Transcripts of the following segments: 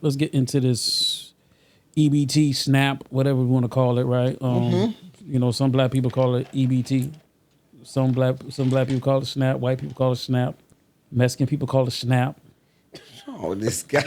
let's get into this EBT, SNAP, whatever we want to call it, right? You know, some black people call it EBT. Some black people call it SNAP. White people call it SNAP. Mexican people call it SNAP. Oh, this guy.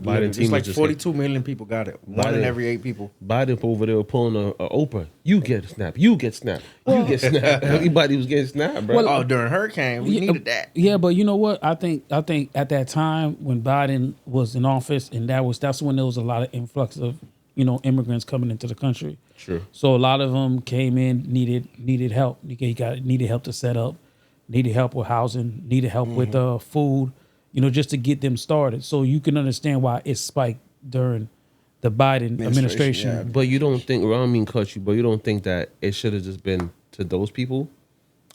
Biden It's like 42 million people got it. One in every 8 people. Biden over there pulling a Oprah. You get SNAP. You get SNAP. You get SNAP. Everybody was getting SNAP, bro. Oh, during hurricane, we needed that. Yeah, but you know what? I think at that time when Biden was in office, and that's when there was a lot of influx of immigrants coming into the country. Sure. So a lot of them came in, needed help. Needed help to set up, needed help with housing, needed help with food. Just to get them started. So you can understand why it spiked during the Biden administration. Yeah. But you don't think, well, I don't mean cut you, but you don't think that it should have just been to those people?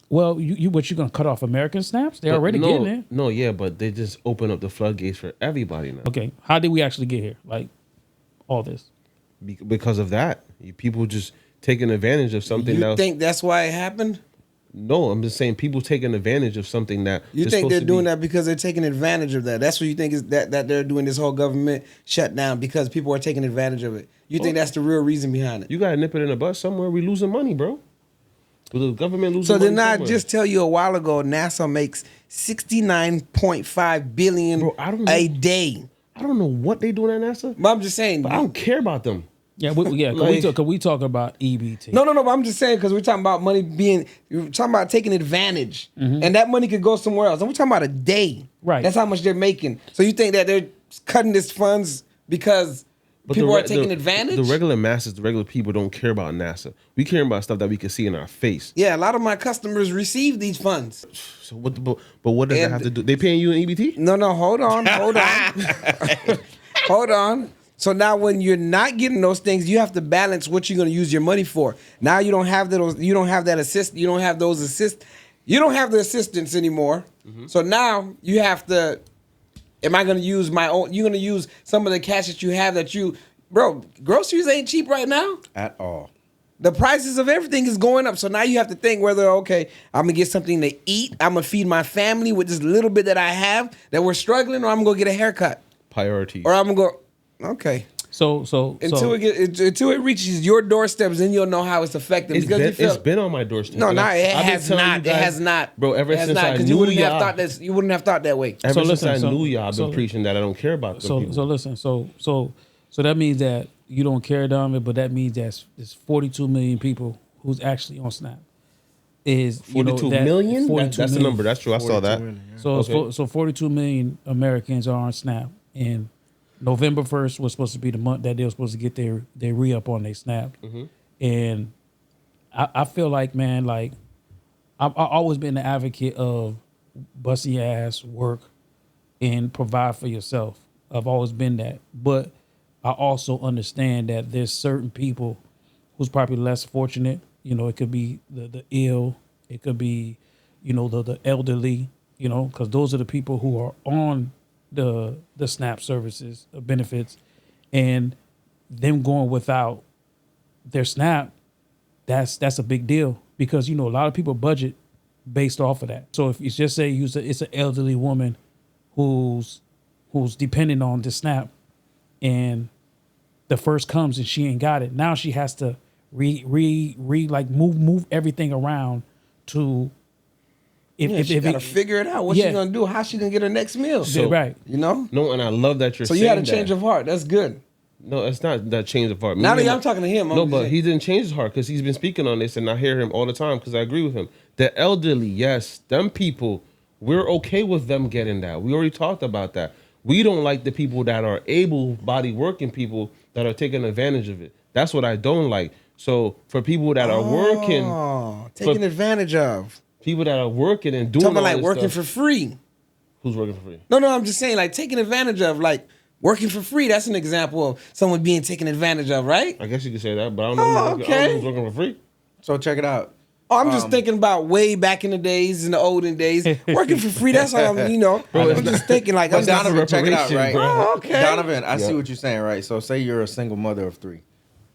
Well, you're going to cut off American snaps? They're already getting there. No, yeah, but they just open up the floodgates for everybody now. Okay, how did we actually get here? Like, all this? Because of that. People just taking advantage of something You think that's why it happened? No, I'm just saying people taking advantage of something that you think they're doing that because they're taking advantage of that. That's what you think is that they're doing this whole government shutdown because people are taking advantage of it. You think that's the real reason behind it? You got to nip it in the bud somewhere. We losing money, bro. The government losing So money didn't I somewhere. just tell you a while ago NASA makes $69.5 billion a day? I don't know what they doing at NASA. But I'm just saying. But I don't care about them. Yeah, we talk about EBT. No, but I'm just saying because we're talking about money we're talking about taking advantage. And that money could go somewhere else. And we're talking about a day. Right. That's how much they're making. So you think that they're cutting this funds because people are taking advantage? The regular masses, the regular people don't care about NASA. We care about stuff that we can see in our face. Yeah, a lot of my customers receive these funds. So what does that have to do? They paying you in EBT? No, hold on. Hold on. So now when you're not getting those things, you have to balance what you're going to use your money for. Now you don't have those. You don't have that assist. You don't have those assist. You don't have the assistance anymore. So now you have to. Am I going to use my own? You're going to use some of the cash that you have bro. Groceries ain't cheap right now At all. The prices of everything is going up. So now you have to think whether, okay, I'm going to get something to eat. I'm going to feed my family with this little bit that I have that we're struggling, or I'm going to get a haircut. Priorities. Or I'm going to go. Okay. So until it reaches your doorsteps, then you'll know how it's affecting. It's been on my doorstep. No, it has not, bro. Ever since I because knew you wouldn't y'all, have thought that. You wouldn't have thought that way. Ever since I knew y'all, I've been preaching that I don't care about them people. So listen. So that means that you don't care, Donovan, but that means that there's 42 million people who's actually on SNAP. Is 42 million? 42 that's the million. number. That's true. I saw that. Million, yeah. So 42 million Americans are on SNAP, and November 1st was supposed to be the month that they were supposed to get their re-up on their SNAP. And I feel like, man, like I've always been the advocate of busting your ass, work, and provide for yourself. I've always been that. But I also understand that there's certain people who's probably less fortunate. It could be the ill. It could be, the elderly, because those are the people who are on the SNAP services, benefits, and them going without their SNAP, that's a big deal because a lot of people budget based off of that. So if you just say it's an elderly woman who's dependent on the SNAP, and the first comes and she ain't got it, now she has to move everything around to. If she gotta figure it out. What she gonna do? How she gonna get her next meal? So, right. No, and I love that you're so saying you had a that. change of heart. That's good. No, it's not that change of heart. Now that I'm talking to him. But he didn't change his heart because he's been speaking on this, and I hear him all the time because I agree with him. The elderly, yes, them people, we're okay with them getting that. We already talked about that. We don't like the people that are able-bodied working people that are taking advantage of it. That's what I don't like. So for people that are taking advantage of. People that are working and doing talking all like this working stuff. for free. Who's working for free? No, I'm just saying like taking advantage of, like working for free. That's an example of someone being taken advantage of, right? I guess you could say that, but I don't know, I don't know who's working for free. So check it out. Oh, I'm just thinking about way back in the days, in the olden days, working for free. That's all I'm, Bro, I'm just thinking like, but Donovan, check it out, right? Bro. Oh, okay. Donovan, I see what you're saying, right? So say you're a single mother of 3,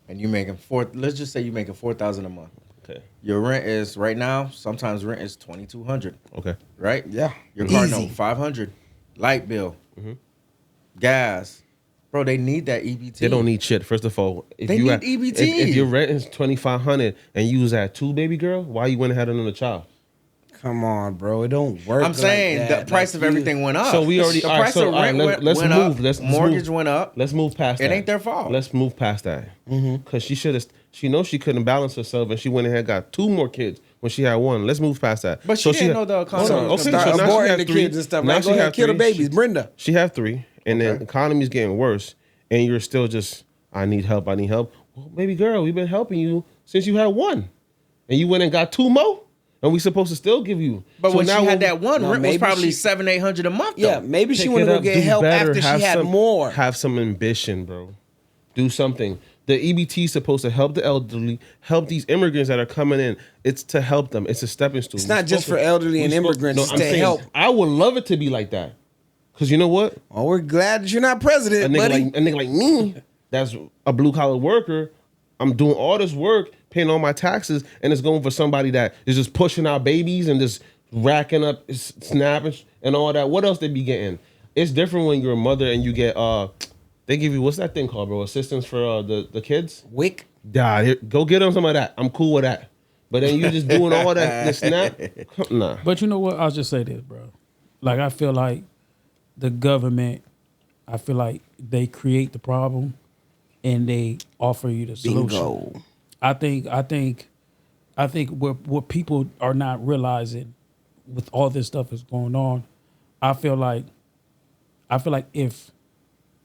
and you're making let's just say you're making $4,000 a month. Okay. Your rent is right now. Sometimes rent is $2,200. Okay. Right. Yeah. Your car Easy. note $500. Light bill. gas. Bro, they need that EBT. They don't need shit. First of all, if They you need EBT. If your rent is $2,500 and you was at 2, baby girl, why you went ahead on another child? Come on, bro. It don't work. I'm saying like the that. price of everything went up. So we already the price of rent went move. up. Mortgage went up. Let's move past that. It ain't their fault. Let's move past that. Because she knows she couldn't balance herself, and she went ahead and got 2 more kids when she had 1. Let's move past that. But she didn't know the economy was Start now she aborting has the 3. kids and stuff. Now Like, she go ahead, have kill the 3. babies. Brenda. She had 3, and then the economy's getting worse, and you're still just, I need help. Well, baby girl, we've been helping you since you had 1, and you went and got 2 more. And we supposed to still give you. But so when now she had that 1, No, rent was maybe probably she- $700-800 a month. Though. Yeah, maybe she Pick want to it go up, get do help better, after she have had some- more. Have some ambition, bro. Do something. The EBT is supposed to help the elderly, help these immigrants that are coming in. It's to help them. It's a stepping stone. It's not just for elderly and immigrants. It's to help. I would love it to be like that. Because you know what? Oh, we're glad that you're not A president, buddy. nigga like me, that's a blue collar worker. I'm doing all this work, paying all my taxes, and it's going for somebody that is just pushing out babies and just racking up SNAP and all that. What else they be getting? It's different when you're a mother and you get they give you, what's that thing called, bro? Assistance for the kids? Wick. Yeah, here, go get them some of that. I'm cool with that. But then you just doing all that the SNAP? Nah. But you know what? I'll just say this, bro. Like, I feel like the government, I feel like they create the problem and they offer you the solution. Bingo. I think what people are not realizing with all this stuff that's going on, I feel like if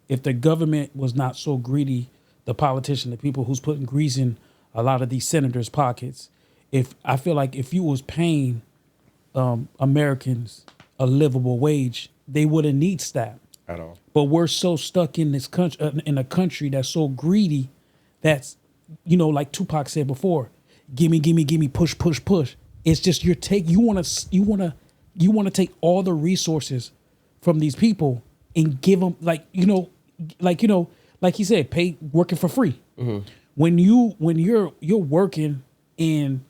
the government was not so greedy, the politician, the people who's putting grease in a lot of these senators' pockets, I feel like if you was paying Americans a livable wage, they wouldn't need SNAP At all. But we're so stuck in this country, in a country that's so greedy, that's, like Tupac said before, gimme, push. It's just you want to take all the resources from these people and give them like he said, pay working for free. Mm-hmm. When you're working and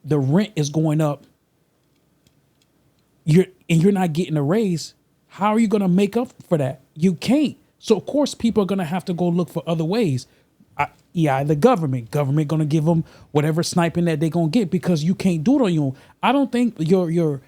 the rent is going up, you're not getting a raise. How are you going to make up for that? You can't. So of course people are going to have to go look for other ways. The government going to give them whatever sniping that they're going to get because you can't do it on your own. I don't think your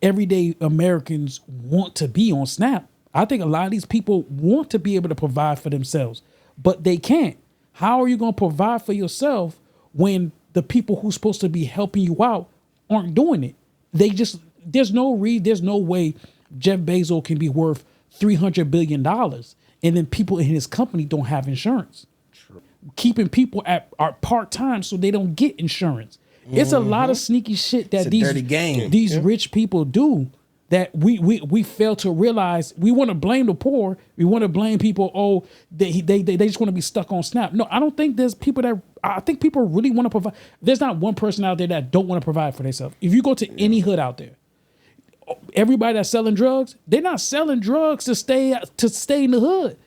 everyday Americans want to be on SNAP. I think a lot of these people want to be able to provide for themselves, but they can't. How are you going to provide for yourself when the people who's supposed to be helping you out aren't doing it? There's no way Jeff Bezos can be worth $300 billion and then people in his company don't have insurance. True. Keeping people are part-time so they don't get insurance. Mm-hmm. It's a lot of sneaky shit that these rich people do that we fail to realize. We want to blame the poor. We want to blame people. They just want to be stuck on SNAP. No, I don't think there's people that. I think people really want to provide. There's not one person out there that don't want to provide for themselves. If you go to any hood out there, everybody that's selling drugs, they're not selling drugs to stay in the hood.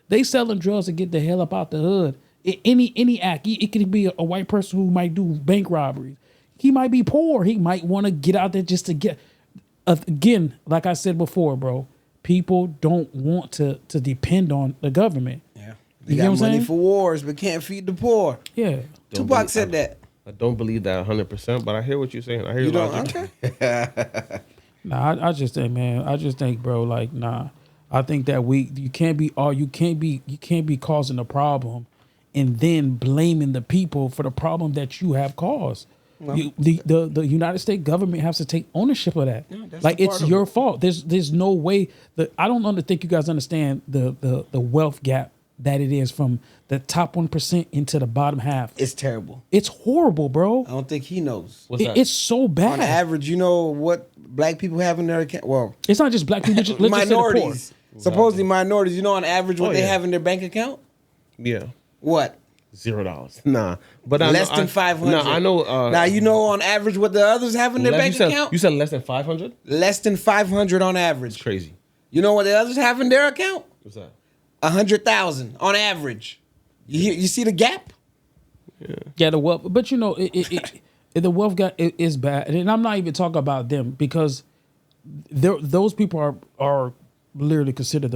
They selling drugs to get the hell up out the hood. Any act, it could be a white person who might do bank robberies. He might be poor. He might want to get out there just to get. Again, like I said before, bro, people don't want to depend on the government. Yeah, they got money for wars, but can't feed the poor. Yeah, Tupac said that. I don't believe that 100%, but I hear what you're saying. I hear you your don't. logic. Okay. Nah, I just think, man. I just think, bro. Like, nah. I think that you can't be causing a problem, and then blaming the people for the problem that you have caused. Well, the United States government has to take ownership of that. Yeah, like it's your fault. There's no way that I don't think you guys understand the wealth gap that it is from the top 1% into the bottom half. It's terrible. It's horrible, bro. I don't think he knows. It's so bad. On average, you know what black people have in their account? Well, it's not just black people. Just minorities. Supposedly minorities. You know on average what they have in their bank account? Yeah. What? $0. Nah, but less than 500. Nah, I know. Now you know on average what the others have in their bank account. You said less than 500. Less than 500 on average. It's crazy. You know what the others have in their account? What's that? 100,000 on average. You see the gap? Yeah, the wealth, but you know the wealth gap is bad, and I'm not even talking about them because those people are literally considered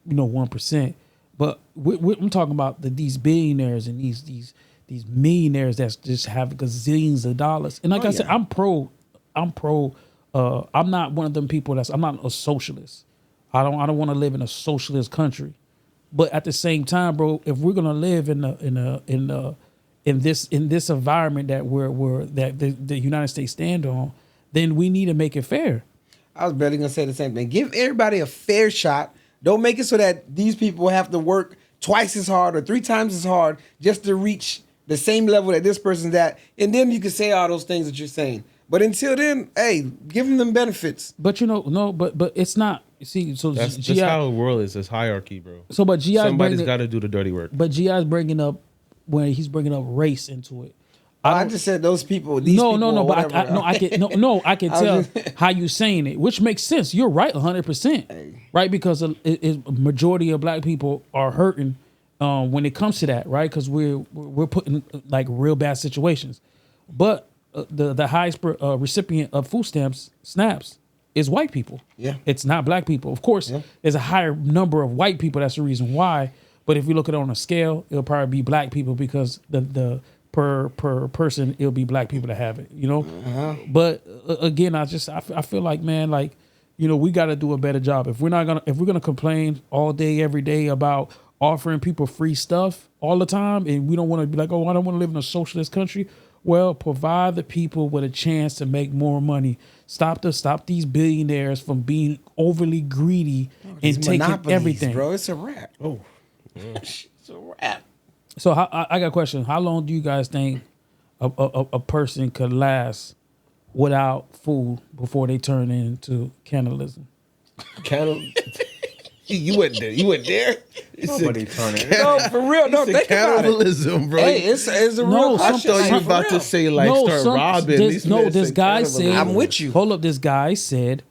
1%. But I'm talking about these billionaires and these millionaires that just have gazillions of dollars. And like I said, I'm pro. I'm not one of them people I'm not a socialist. I don't want to live in a socialist country. But at the same time, bro, if we're gonna live in this environment that the United States stand on, then we need to make it fair. I was barely gonna say the same thing. Give everybody a fair shot. Don't make it so that these people have to work twice as hard or 3 times as hard just to reach the same level that this person's at. And then you can say all those things that you're saying. But until then, hey, give them benefits. But but it's not. See, so That's just how the world is. It's hierarchy, bro. So, but GI somebody's got to do the dirty work. But GI's bringing up he's bringing up race into it. I just said those people. These no, people but I can tell how you saying it, which makes sense. You're right, 100%, right? Because a majority of black people are hurting when it comes to that, right? Because we're put in like real bad situations. But the highest recipient of food snaps is white people. Yeah, it's not black people. Of course, there's a higher number of white people. That's the reason why. But if you look at it on a scale, it'll probably be black people because the per person, it'll be black people that have it, But again, I feel like, man, like, we got to do a better job. If we're gonna complain all day, every day about offering people free stuff all the time, and we don't want to be like, oh, I don't want to live in a socialist country. Well, provide the people with a chance to make more money. Stop these billionaires from being overly greedy and taking everything, bro. It's a wrap. Oh, it's a wrap. So I got a question. How long do you guys think a person could last without food before they turn into cannibalism? You went there. Nobody turning. No, for real. No, think about it. Cannibalism, bro. Hey, it's a real question. I thought you were about to say start robbing. This guy said. I'm with you. Hold up. This guy said,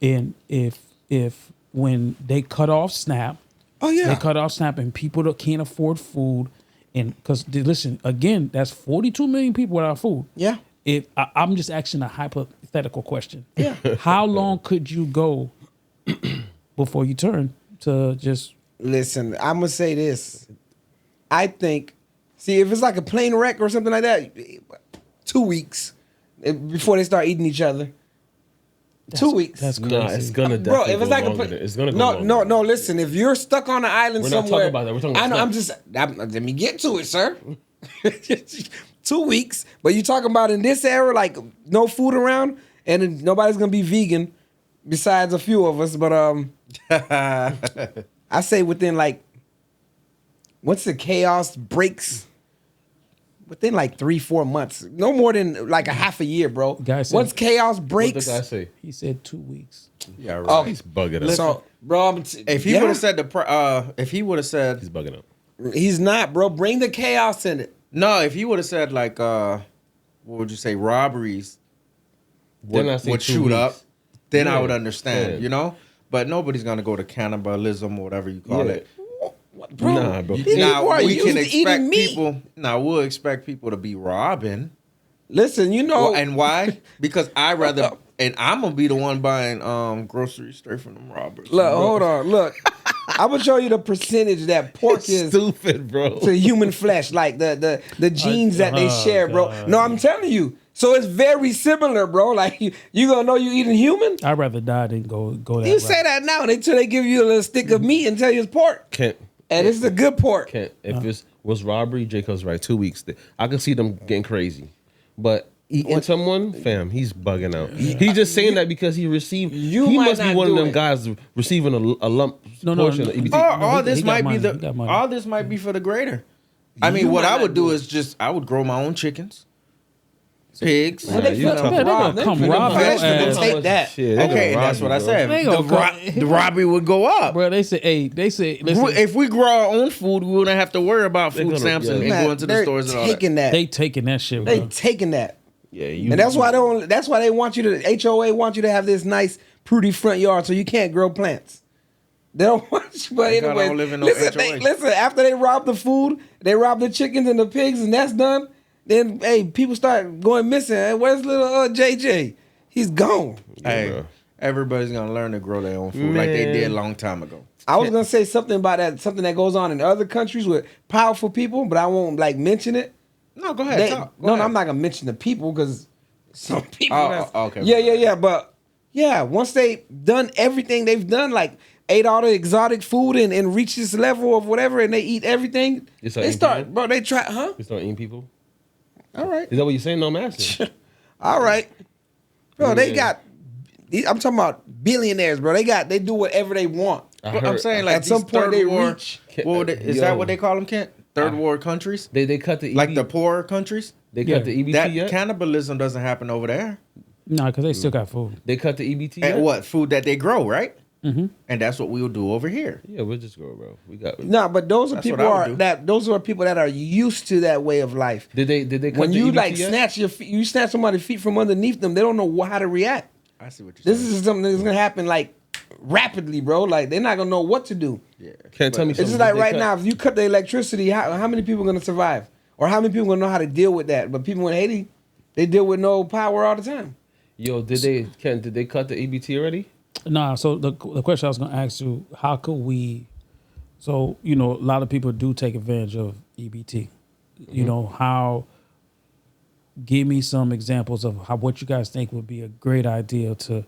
if when they cut off SNAP. Oh yeah. They cut off SNAP and people that can't afford food, and because listen again, that's 42 million people without food. Yeah. If I'm just asking a hypothetical question. Yeah. How long could you go before you turn to just? Listen, I'm gonna say this. I think, see, if it's like a plane wreck or something like that, 2 weeks before they start eating each other. 2 weeks. That's crazy. Nah, it's gonna bro. definitely If it's go like longer. It's gonna go longer. no. Listen, if you're stuck on an island We're not somewhere, talking about that. We're talking about I know. Let me get to it, sir. 2 weeks, but you talking about in this era, like no food around, and nobody's gonna be vegan, besides a few of us. But I say within like, once the chaos breaks. Within like 3-4 months, no more than like a half a year, bro. Once chaos breaks, What did the guy say? He said 2 weeks. Yeah, right. Oh, He's bugging out. so, bro, If he would have said if he would have said, He's bugging out. he's not, bro. Bring the chaos in it. no, if he would have said like, what would you say, robberies Then I say would 2 shoot weeks. up, then I Yeah. would understand, Yeah. But nobody's gonna go to cannibalism or whatever you call Yeah. it. Bro, Nah, bro. these Now people are we used can to eating expect meat. people. Now we'll expect people to be robbing. Listen, Well, and why? Because I rather, and I'm gonna be the one buying groceries straight from them robbers. look, hold on, look. I'm gonna show you the percentage that pork is Stupid, bro. to human flesh, like the genes that they share, bro. God. No, I'm telling you. So it's very similar, bro. Like you gonna know you eating human. I'd rather die than go that You route. say that now until they give you a little stick of meat and tell you it's pork. Can't. And this is a good pork. If it was robbery, Jacob's right. 2 weeks. I can see them getting crazy, but eating someone, fam, he's bugging out. He's just saying that because he received. You He might must be not one of do them it. guys receiving a lump portion of EBT. All he this got might money, be he got money. all this might be for the greater. I mean, You what might I would not do do it. is just I would grow my own chickens, pigs. Nah, you talking they gonna about- come they rob gonna- your they gonna ass. Take that. Shit, they gonna Okay, and rob that's you, what I bro. said. They gonna The robbery would go up. Bro, they say, listen, If we grow our own food, we wouldn't have to worry about They're food gonna- stamps and yeah. going to the They're stores and all that. taking that. they taking that shit, They bro. taking that. Yeah, you. And that's why they want you to HOA want you to have this nice, pretty front yard so you can't grow plants. They don't want you, but Thank God I anyway. don't live in no Listen, HOA. listen, after they rob the food, they rob the chickens and the pigs, and that's done. Then hey, people start going missing. Hey, where's little JJ? He's gone. Hey, bro. everybody's gonna learn to grow their own food like they did a long time ago. I was gonna say something about that, something that goes on in other countries with powerful people, but I won't like mention it. No, go ahead. Go No, ahead. I'm not gonna mention the people because some people. Okay. Yeah. But yeah, once they done everything they've done, like ate all the exotic food and reach this level of whatever, and they eat everything, they start, bro. They try, huh? You start eating people. All right, Is that what you're saying? No, I'm asking. all right, bro. They Yeah. got. I'm talking about billionaires, bro. They do whatever they want. I'm saying like At some these point third they war, reach. is that what they call them, Kent? Third world countries, They cut the like the poorer countries. they cut the EBT That yet? cannibalism doesn't happen over there. No, because they still got food. They cut the EBT yet? And what food that they grow, right? Mm-hmm. And that's what we'll do over here. Yeah, we'll just go, bro. We got. No, but those are That's what people I would do. those are people that are used to that way of life. Did they cut When the you EBT like yet? snatch your feet, you snatch somebody's feet from underneath them, they don't know how to react. I see what you're This saying. is something that's gonna happen like rapidly, bro. Like they're not gonna know what to do. Yeah. Can't tell me It's something. just like Did they right cut- now, if you cut the electricity, how many people are gonna survive, or how many people gonna know how to deal with that? But people in Haiti, they deal with no power all the time. Yo, did they cut the EBT already? Nah, so the question I was going to ask you, how could we, so, you know, a lot of people do take advantage of EBT. You know, give me some examples of what you guys think would be a great idea to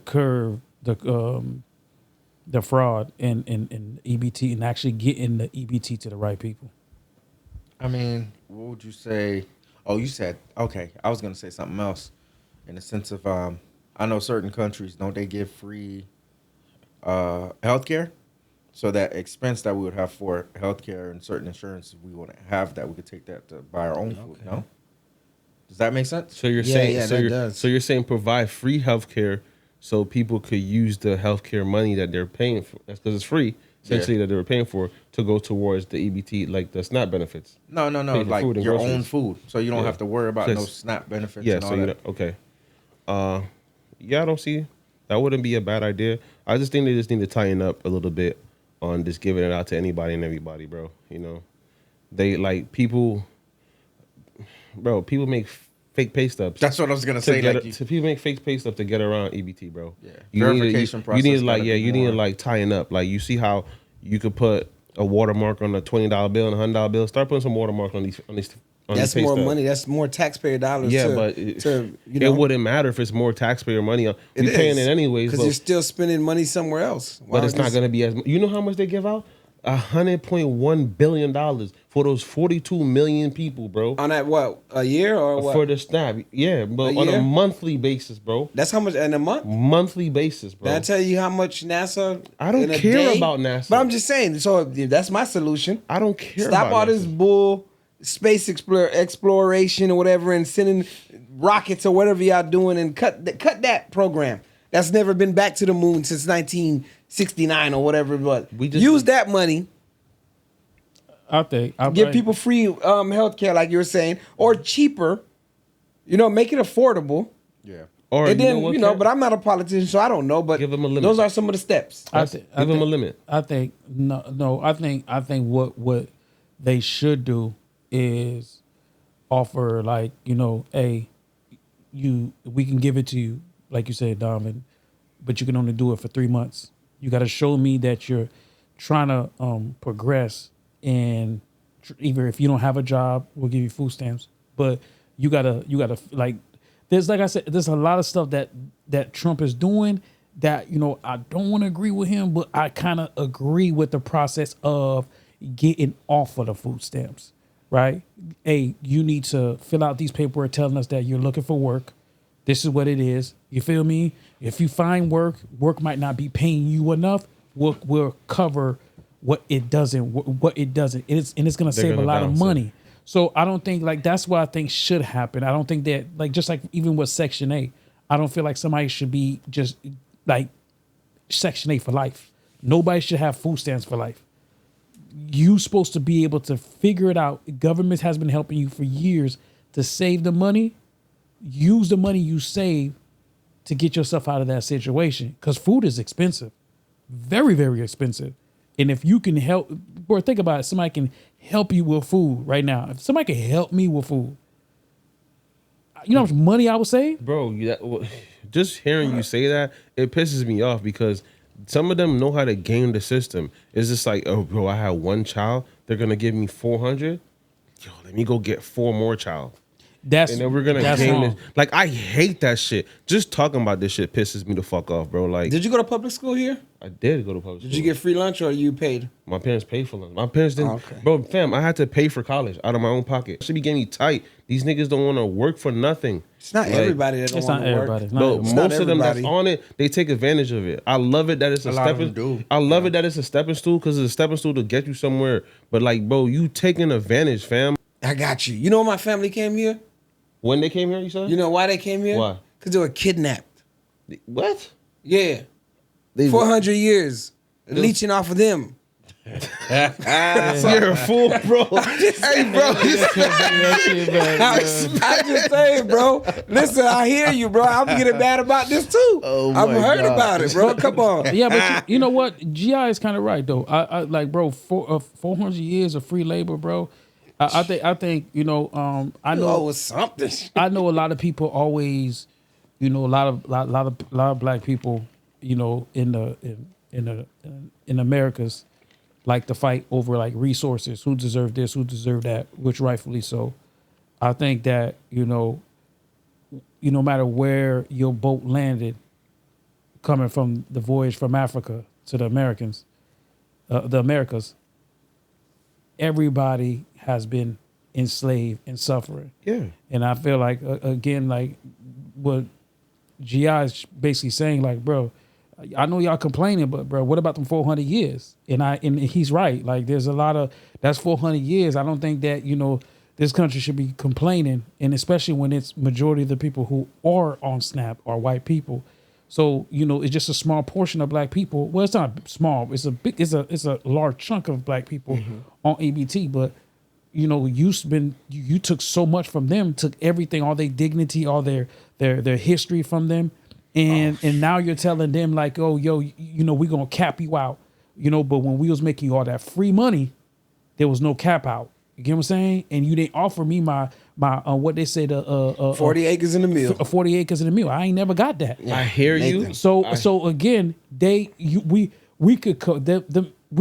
curb the fraud in EBT and actually getting the EBT to the right people. I mean, what would you say? Oh, you said, okay. I was going to say something else in the sense of, I know certain countries, don't they give free healthcare? So that expense that we would have for healthcare and certain insurance, we want to have that, we could take that to buy our own food, no? Does that make sense? So you're Yeah, saying yeah, that does. so you're saying provide free healthcare so people could use the healthcare money that they're paying for. That's because it's free, essentially, that they were paying for to go towards the EBT, like the SNAP benefits. No, Pay for like food and your groceries. own food. So you don't Yeah. have to worry about So no it's- SNAP benefits Yeah, and all so that. okay. Yeah, I don't see that wouldn't be a bad idea. I just think they just need to tighten up a little bit on just giving it out to anybody and everybody, bro. You know, they like people make fake pay stubs. That's what I was going to say. Like People make fake pay stubs to get around EBT, bro. Yeah. You Verification process You need to like, gotta yeah, be you need to more- like tighten up. Like you see how you could put a watermark on a $20 bill and a $100 bill. Start putting some watermark on these That's pay more stubs. money. That's more taxpayer dollars. Yeah, to, but you it wouldn't matter if it's more taxpayer money. We're paying it anyways, because you're still spending money somewhere else. but it's not going to be as. You know how much they give out? $100.1 billion for those 42 million people, bro. on that what a year or what? For the SNAP, yeah, but A on year? a monthly basis, bro. That's how much in a month. Monthly basis, bro. Did I tell you how much NASA? I don't in a care day? about NASA. But I'm just saying. So that's my solution. I don't care. Stop about all this nothing. bull space exploration or whatever, and sending rockets or whatever y'all doing, and cut that program. That's never been back to the moon since 1969 or whatever it was. We just- Use that money. I think Give people free health care, like you were saying, or cheaper. You know, make it affordable. Yeah. Or And then, what, Kat? but I'm not a politician, so I don't know. But Give 'em a limit. those are some of the steps. Give them a limit. I think no. I think what they should do is offer, like, we can give it to you, like you said, Dom, but you can only do it for 3 months. You got to show me that you're trying to progress, and either if you don't have a job, we'll give you food stamps. But you gotta like like I said, there's a lot of stuff that Trump is doing that, I don't want to agree with him, but I kind of agree with the process of getting off of the food stamps, right? Hey, you need to fill out these paperwork telling us that you're looking for work. This is what it is. You feel me? If you find work might not be paying you enough. We'll cover what it doesn't. And it's gonna save a gonna lot of balance it. money. So I don't think, like, that's what I think should happen. I don't think that, like, just like even with Section 8, I don't feel like somebody should be just like Section 8 for life. Nobody should have food stamps for life. You supposed to be able to figure it out. Government has been helping you for years to save the money. Use the money you save to get yourself out of that situation, because food is expensive, very, very expensive. And if you can help, or think about it, somebody can help you with food right now. If somebody can help me with food, you know how much money I would save? Bro, just hearing you say that, it pisses me off because some of them know how to game the system. It's just like, oh, bro, I had one child. They're going to give me 400. Yo, let me go get 4 more child. That's And then we're going to that's game wrong. this. Like, I hate that shit. Just talking about this shit pisses me the fuck off, bro. Like, Did you go to public school here? I did go to public school. Did you get free lunch or you paid? My parents paid for lunch. My parents didn't. Oh, okay. Bro, fam, I had to pay for college out of my own pocket. Should be getting me tight. These niggas don't want to work for nothing. It's not Like, everybody that don't It's want not to work. everybody. It's not Bro, everybody. most of them that's everybody. on it, they take advantage of it. I love it that it's a lot of stepping. them do. I love it that it's a stepping stool because it's a stepping stool to get you somewhere. But like, bro, you taking advantage, fam. I got you. You know why my family came here? When they came here, you said? You know why they came here? Why? Because they were kidnapped. What? Yeah. They 400 years. Leeching off of them. You're a fool, bro. Hey, bro. I just saying, bro. Listen, I hear you, bro. I'm getting mad about this too. Oh, I've my heard God. about it, bro. Come on. Yeah, but you know what? GI is kind of right though. I like, bro. 400 years of free labor, bro. I think you know. I Oh, know. it was something. I know a lot of people always, you know, a lot of black people, you know, in Americas, like to fight over like resources, who deserve this, who deserve that, which rightfully so. I think that no matter where your boat landed, coming from the voyage from Africa to the Americas, everybody has been enslaved and suffering. Yeah. And I feel like, again, like what GI is basically saying, like, bro, I know y'all complaining, but bro, what about them 400 years? And he's right. Like, there's a lot of, that's 400 years. I don't think that, this country should be complaining. And especially when it's majority of the people who are on SNAP are white people. So, it's just a small portion of black people. Well, it's not small. It's a large chunk of black people on ABT. But, you took so much from them, took everything, all their dignity, all their history from them. And now you're telling them like, oh, yo, we're going to cap you out, but when we was making all that free money, there was no cap out. You get what I'm saying? And you didn't offer me my what they say, the 40 acres in the mill. 40 acres in the mill. I ain't never got that. I hear you. Nathan. So again, we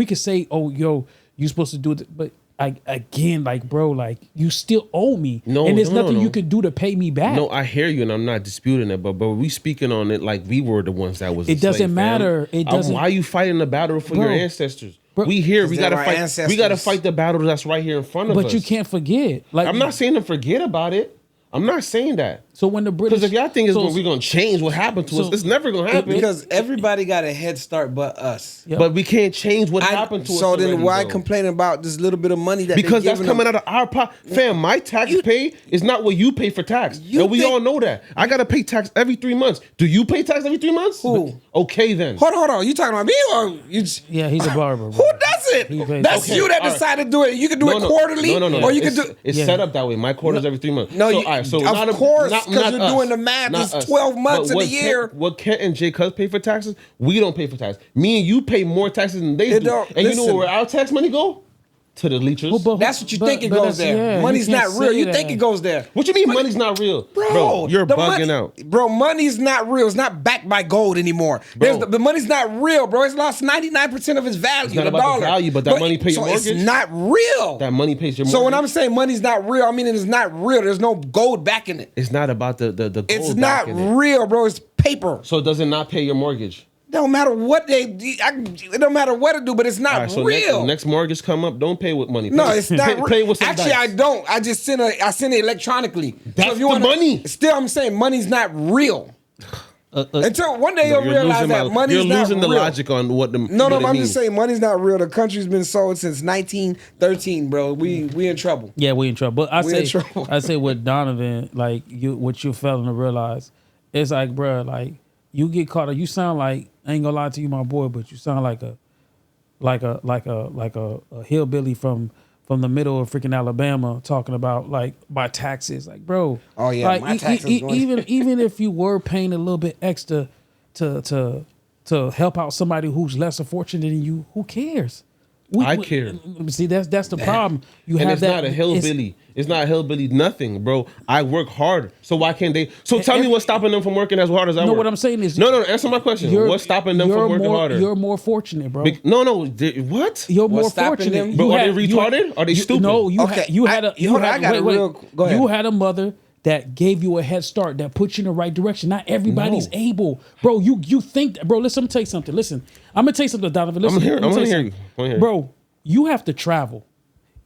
could say, oh, yo, you supposed to do it, but like, bro, like, you still owe me. No, and there's no, nothing no. you could do to pay me back. No, I hear you, and I'm not disputing it, but we speaking on it like we were the ones that was. It doesn't enslaved, matter. fam. It doesn't- Why are you fighting the battle for your Bro. ancestors? Bro. We here. We they're gotta our fight. ancestors. We gotta fight the battle that's right here in front of us. But you can't forget. Like, I'm not saying to forget about it. I'm not saying that. So when the British, Because if y'all think so- we're gonna change what happened to us, so- it's never gonna happen. Because everybody got a head start but us. Yep. But we can't change what happened to us. So then already, why though. complain about this little bit of money that Because they that's giving coming them? out of our pocket. Fam, my tax pay is not what you pay for tax. You And we think- all know that. I got to pay tax every 3 months. Do you pay tax every 3 months? Who? Okay, then. Hold on. You talking about me or you? Yeah, he's a barber. Who does it? He pays- That's Okay, you that all right. decided to do it. You can do it quarterly, No. or you can it's, do. It's Yeah. set up that way. My quarter's every 3 months. No, so, you- all right, so of not a- course, not- 'cause not you're us. doing the math. Not It's us. 12 months But in a year. What Kent and Jay Cuz pay for taxes, we don't pay for taxes. Me and you pay more taxes than they It do. don't- And you know listen. where our tax money go? To the leechers. But- That's what you but- think it but goes that's- there. yeah, Money's you not can't real. say You think that. it goes there. What you mean money's not real? Bro, you're the bugging money- out. Bro, money's not real. It's not backed by gold anymore. Bro. The money's not real, bro. It's lost 99% of its value. It's not the about the dollar. value, but that money pay your so mortgage? It's not real. That money pays your mortgage. So when I'm saying money's not real, I mean it is not real. There's no gold backing it. It's not about the gold It's not backing it. real, bro. It's paper. So does it not pay your mortgage? Don't matter what it don't matter what it do, but it's not All right, so real. next mortgage come up, don't pay with money. No, Pay- it's not. Pay with some Actually, dice. I don't. I just send it electronically. That's the money. Still, I'm saying money's not real. Until one day you'll You're realize losing that my- money's You're not losing the real. logic on what the No, what it I'm means. just saying money's not real. The country's been sold since 1913, bro. We in trouble. Yeah, we in trouble. But We in trouble. I say with Donovan, like what you failing to realize, it's like, bro, like you get caught. You sound like, I ain't gonna lie to you, my boy, but you sound like a hillbilly from the middle of freaking Alabama talking about like my taxes, like, bro. Oh, yeah, like, my taxes going- even if you were paying a little bit extra to help out somebody who's lesser fortunate than you, who cares? I care. See, that's the problem. You And have it's that. not a hillbilly. It's not a hillbilly nothing, bro. I work hard. So why can't they? So tell me what's stopping them from working as hard as I work. No, what I'm saying is, No, answer my question. What's stopping them from working harder? You're more fortunate, bro. What? You're more What's stopping fortunate. them? Bro, are they retarded? Are they stupid? No, you Okay, you had a hold on, I got a real- go ahead. You had a mother that gave you a head start, that put you in the right direction. Not everybody's No. able, bro. You think, bro? Listen, I'm gonna tell you something. Listen, I'm gonna tell you something, Donovan. Listen, I'm gonna gonna tell hear you. I'm gonna hear you. Bro. You have to travel.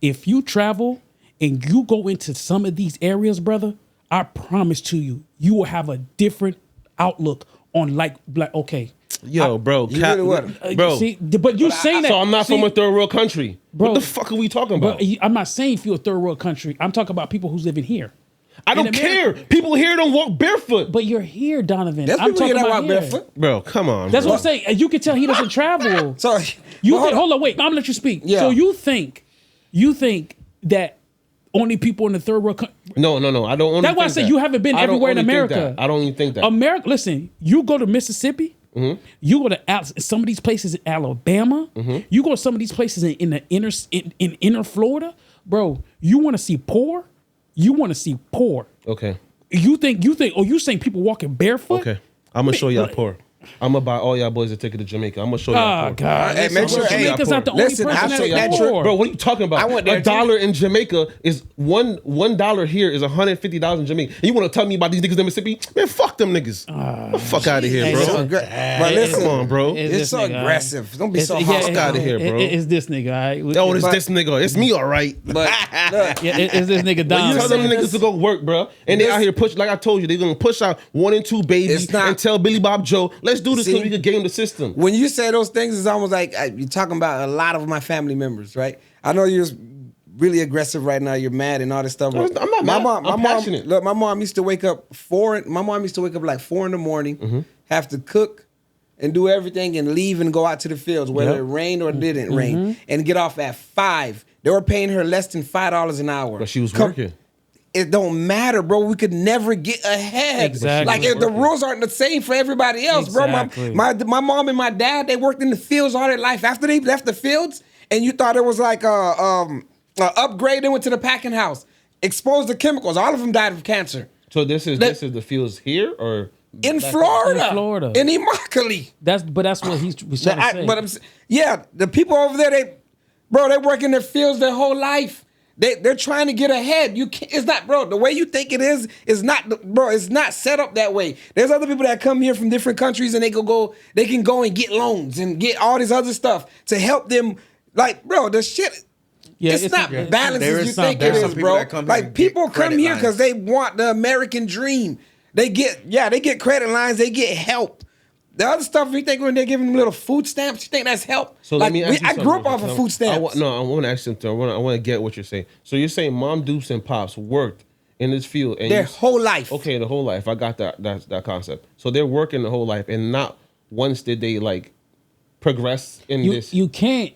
If you travel and you go into some of these areas, brother, I promise to you, you will have a different outlook on like okay. Yo, bro, You really would. bro. See, but you saying that. So I'm not see, from a third world country. Bro, What the fuck are we talking about? But I'm not saying if you're a third world country. I'm talking about people who's living here. I don't in America- care. People here don't walk barefoot. But you're here, Donovan. There's I'm people here talking that about walk here. barefoot. Bro, come on. That's bro. what I'm saying. You can tell he doesn't travel. So You well, think? Hold on, wait. I'm gonna let you speak. Yeah. So you think that only people in the third world country. No. I don't. Only That's why I think said that. you haven't been I don't everywhere in only think America. that. I don't even think that. America, listen, you go to Mississippi, you go to some of these places in Alabama, you go to some of these places in the inner Florida, bro. You want to see poor? You want to see poor? Okay. You think? Oh, you saying people walking barefoot? Okay. I'm gonna show y'all poor. I'm gonna buy all y'all boys a ticket to Jamaica. I'm gonna show y'all Oh poor. God! Hey, make sure- hey, Jamaica's not the only listen, person I'll that's take that poor. trip. Bro, what are you talking about? I went there $1 in Jamaica is $1 here is $150 in Jamaica. And you want to tell me about these niggas in Mississippi? Man, fuck them niggas. Fuck out of here, Hey, bro. so but listen, Come on, bro. It's it's this so nigga, all right? aggressive. Don't be so Yeah, hostile. Fuck outta here, bro. It's this nigga, all right? Oh, it's But- this nigga. It's me, all right. But look, Yeah, it's this nigga Dom. Tell them saying niggas this- to go work, bro. And they this- out here push, like I told you, they gonna push out 1 and 2 babies It's not- and tell Billy Bob Joe, let's do this so See? we can game the system. when you say those things, it's almost like you're talking about a lot of my family members, right? I know you're really aggressive right now. You're mad and all this stuff. I'm not mad. I'm passionate. Look, my mom used to wake up like 4 in the morning, have to cook and do everything and leave and go out to the fields, whether Yep. it rained or didn't rain, and get off at 5. They were paying her less than $5 an hour. But she was working. It don't matter, bro. We could never get ahead. Exactly. Like if the rules aren't the same for everybody else, Exactly. bro. My mom and my dad, they worked in the fields all their life. After they left the fields, and you thought it was like a upgrade, they went to the packing house, exposed to chemicals. All of them died of cancer. So this is the fields here or In Florida. in Florida. In Immokalee. That's what he's trying to say. But the people over there, they work in their fields their whole life. They're trying to get ahead. You can't, it's not, bro. The way you think it is not, bro. It's not set up that way. There's other people that come here from different countries and they can go and get loans and get all this other stuff to help them. Like, bro, the shit. Yeah, it's not yeah. balanced There as is you some- think there it are some is, people bro. that come here Like and people get come credit here because lines. they want the American dream. They get credit lines. They get help. The other stuff, you think when they're giving them little food stamps, you think that's help? So like, let me ask you I grew up something. off of food stamps. I want to ask something. I want to get what you're saying. So you're saying Mom Dukes and Pops worked in this field and Their whole life. Okay, the whole life. I got that concept. So they're working the whole life, and not once did they like progress in this. You can't,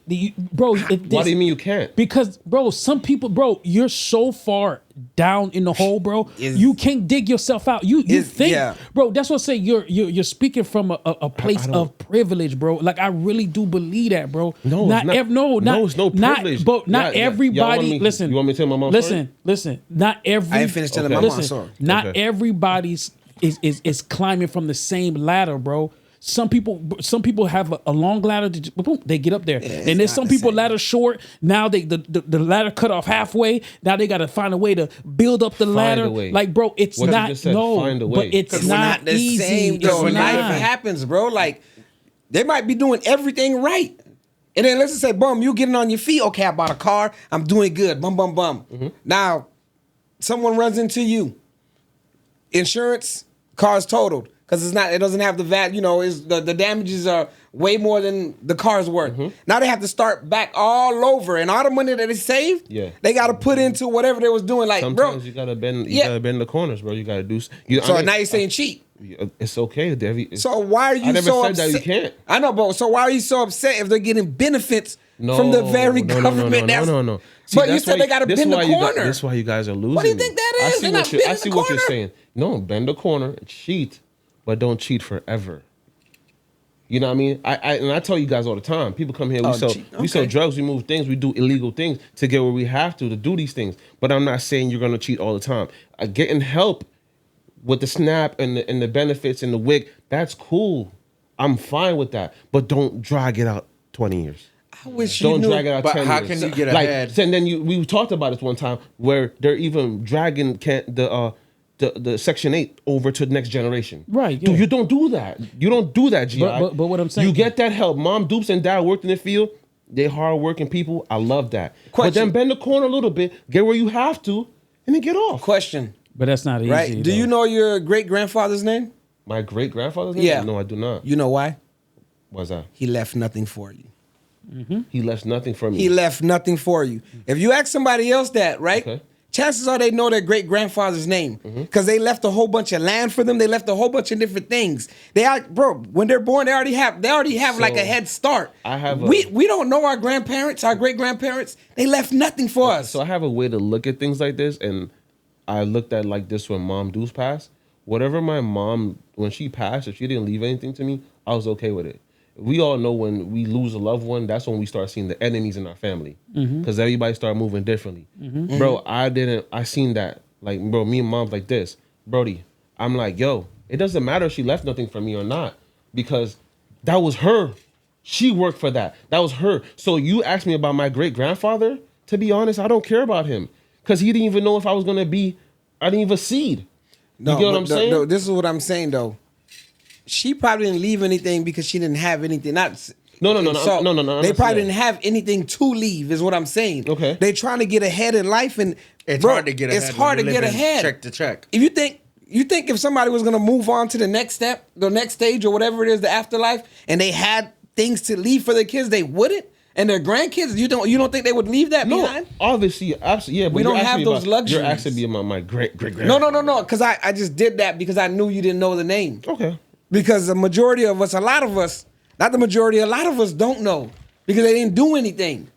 bro. Why do you mean you can't? Because, bro, some people, bro, you're so far down in the hole, bro. You can't dig yourself out. You think, yeah. bro. That's what I say. You're speaking from a place of privilege, bro. Like I really do believe that, bro. No, it's not. No, it's no privilege. Not everybody. Listen, you want me to tell my mom's story? Listen. Not every. I ain't finished telling my listen, mom's story. Not Okay. everybody's is climbing from the same ladder, bro. Some people have a long ladder. Boom, they get up there, and there's some people ladder short. Now the ladder cut off halfway. Now they got to find a way to build up the ladder. a way. Like, bro, it's What you not just said, find a way. but it's 'Cause not, we're the easy. same, It's though. Life not. happens, bro. Like they might be doing everything right, and then let's just say, boom, you getting on your feet. Okay, I bought a car. I'm doing good. Bum bum bum. Now, someone runs into you. Insurance, car's totaled because it doesn't have the value. You know, the damages are way more than the car's worth. Now they have to start back all over, and all the money that they saved, they got to put into whatever they was doing. Like, Sometimes bro, you gotta bend. You gotta bend the corners, bro. You gotta do. so I mean, now you're saying cheat. it's okay, Davey. So why are you I never so said upset? that you can't. I know, but so why are you so upset if they're getting benefits from the very government? No. See, But you that's said why they got to this bend the why you got- corner. That's why you guys are losing. What do you me. think that I is? see They're what not you're. I bending see the what you're corner. saying. No, bend the corner, cheat, but don't cheat forever. You know what I mean? I tell you guys all the time. People come here, we Okay. sell drugs, we move things, we do illegal things to get where we have to do these things. But I'm not saying you're gonna cheat all the time. Getting help with the SNAP and the benefits and the WIC, that's cool. I'm fine with that. But don't drag it out 20 years. I wish you Don't knew. drag it out But 10 how years. can you get like, ahead? And then we talked about this one time where they're even dragging the Section 8 over to the next generation. Right, Dude, yeah. you don't do that. You don't do that, G.I. But what I'm saying- You get that help. Mom, Dupes, and Dad worked in the field. They hardworking people. I love that. But Question. then bend the corner a little bit, get where you have to, and then get off. Question, But that's not easy. right? Do you though. know your great grandfather's name? My great-grandfather's name? Yeah. No, I do not. You know why? What's that? He left nothing for you. He left nothing for me. He left nothing for you. If you ask somebody else that, right? Okay. Chances are they know their great grandfather's name because they left a whole bunch of land for them. They left a whole bunch of different things. They are, bro. When they're born, they already have like a So, head start. I have we don't know our grandparents, our great grandparents. They left nothing for us. So I have a way to look at things like this, and I looked at like this when Mom Deuce passed. Whatever my mom, when she passed, if she didn't leave anything to me, I was okay with it. We all know when we lose a loved one, that's when we start seeing the enemies in our family, because everybody start moving differently. Bro, I seen that. Like, bro, me and Mom's like this. Brody, I'm like, yo, it doesn't matter if she left nothing for me or not, because that was her. She worked for that. That was her. So you asked me about my great grandfather. To be honest, I don't care about him, because he didn't even know if I was gonna be. I didn't even seed. You get what I'm saying? No, this is what I'm saying though. She probably didn't leave anything because she didn't have anything. No. They probably didn't have anything to leave, is what I'm saying. Okay. They trying to get ahead in life, and It's bro, hard to get ahead. It's hard to when you're get living ahead. Check to check. If you think if somebody was gonna move on to the next step, the next stage, or whatever it is, the afterlife, and they had things to leave for their kids, they wouldn't. And their grandkids, you don't think they would leave that No, behind? obviously, absolutely, yeah. But We you're don't asking have me those luxuries. You're asking me about my great No. Because I just did that because I knew you didn't know the name. Okay. Because the majority of us, a lot of us, not the majority, a lot of us don't know because they didn't do anything.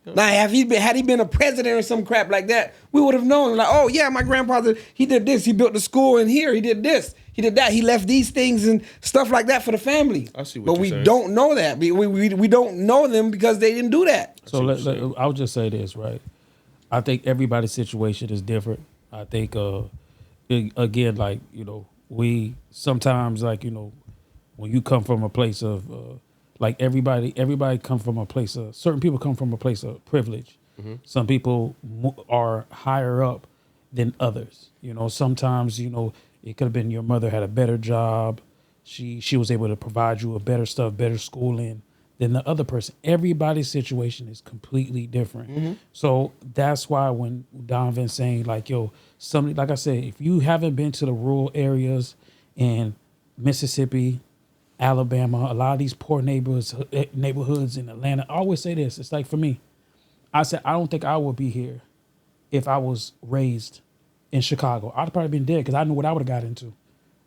Now, had he been a president or some crap like that, we would have known. Like, oh yeah, my grandfather, he did this. He built the school in here. He did this. He did that. He left these things and stuff like that for the family. I see what but you're we saying. don't know that. We don't know them because they didn't do that. So I'll just say this, right? I think everybody's situation is different. I think, again, like, we sometimes, like, when you come from a place of, like, everybody come from a place of, certain people come from a place of privilege. Some people are higher up than others. Sometimes, it could have been your mother had a better job. She was able to provide you a better stuff, better schooling than the other person. Everybody's situation is completely different. So that's why when Donovan's saying, like, yo, somebody, like I said, if you haven't been to the rural areas in Mississippi, Alabama, a lot of these poor neighborhoods in Atlanta, I always say this. It's like, for me, I said, I don't think I would be here if I was raised in Chicago. I'd probably been dead because I knew what I would have got into.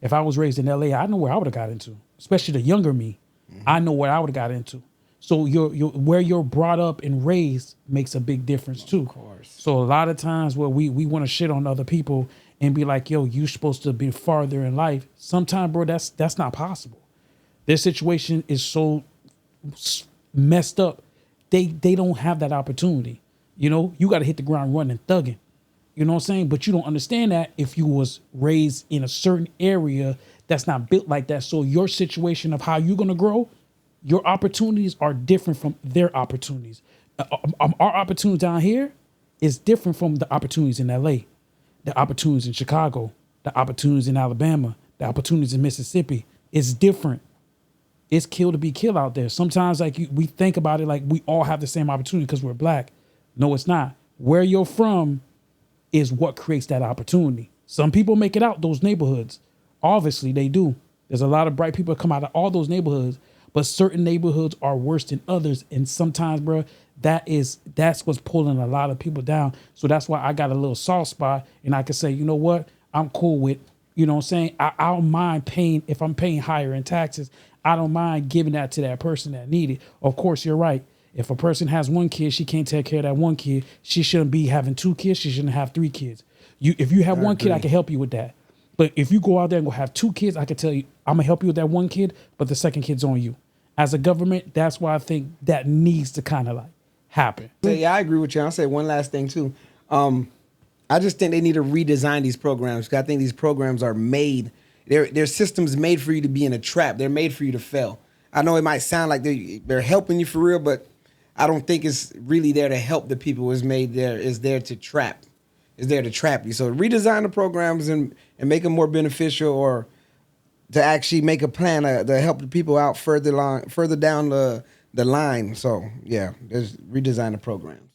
If I was raised in LA, I know where I would have got into, especially the younger me. I know what I would have got into. So where you're brought up and raised makes a big difference too. Of course. So a lot of times where we want to shit on other people and be like, yo, you're supposed to be farther in life. Sometimes, bro, that's not possible. Their situation is so messed up. They don't have that opportunity. You got to hit the ground running, thugging. You know what I'm saying? But you don't understand that if you was raised in a certain area that's not built like that. So your situation of how you're going to grow, your opportunities are different from their opportunities. Our opportunity down here is different from the opportunities in LA, the opportunities in Chicago, the opportunities in Alabama, the opportunities in Mississippi. It's different. It's kill to be killed out there. Sometimes we think about it like we all have the same opportunity because we're black. No, it's not. Where you're from is what creates that opportunity. Some people make it out those neighborhoods. Obviously, they do. There's a lot of bright people that come out of all those neighborhoods, but certain neighborhoods are worse than others. And sometimes, bro, that's what's pulling a lot of people down. So that's why I got a little soft spot, and I can say, you know what? I'm cool with, you know what I'm saying? I don't mind paying, if I'm paying higher in taxes, I don't mind giving that to that person that need it. Of course, you're right. If a person has one kid, she can't take care of that one kid. She shouldn't be having two kids. She shouldn't have three kids. If you have one kid, I can help you with that. But if you go out there and go have two kids, I can tell you, I'm going to help you with that one kid, but the second kid's on you. as a government, that's why I think that needs to kind of like happen. Yeah, I agree with you. I'll say one last thing too. I just think they need to redesign these programs. 'Cause I think these programs are made. They're systems made for you to be in a trap. They're made for you to fail. I know it might sound like they're helping you for real, but I don't think it's really there to help the people. It's there to trap. It's there to trap you. So redesign the programs and make them more beneficial, or to actually make a plan to help the people out further down the line. So yeah, there's redesign the programs.